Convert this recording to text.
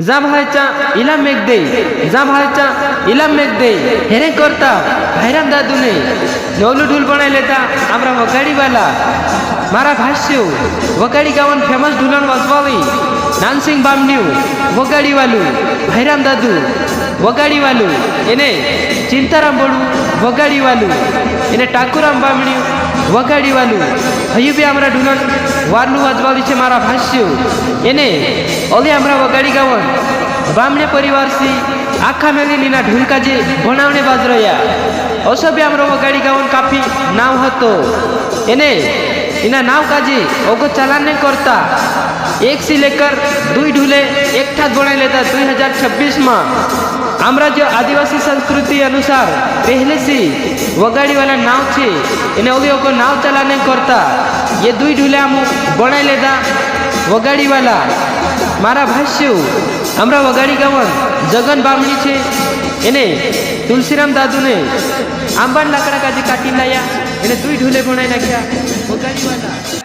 जा भायचा इला मेघ दे, जा भायचा इला मेघ दे, हेरे करता भाईराम दादू ने नवलू ढूल बनाई लेता आमरा वगाड़ी वाला मारा भाष्यो वगाड़ी गावन फेमस ढूलन वजवावी नानसिंग बामन्यू वगाड़ी वालू भाईराम दादू वगाड़ी वालू एने चिंताराम बड़ू वगाड़ी वालू एने ठाकुराम बामण्यू वगाड़ी वालू हयू बी आमरा ढूलन वालू वजवावी छे मारा भाष्यो एने ओले आमरा वगाड़ी गावन बामणे परिवार से आखा मेलीना ढूलकाजे बनावने बाजरया असभ्य आमरो वगाड़ी गावन काफी नाव हतो एने इना नाव काजे ओगो चालान ने करता एक से लेकर दुई ढूले एक ठात बनाई लेता 2026 में आमरा जो आदिवासी संस्कृति अनुसार पहले से वगाड़ी वाला नाव छे इने ओगे ओगो नाव चालाने करता ये दुई ढूले आम बनाई लेता वगाड़ी वाला मारा भाष्यो आमरा वगाड़ी गावन जगन बामणी छे एने तुलसीराम दादू ने आंबान लाकड़ा काजे काटी लाया एने दुई ढूले बनाई नाख्या वगाड़ी वाला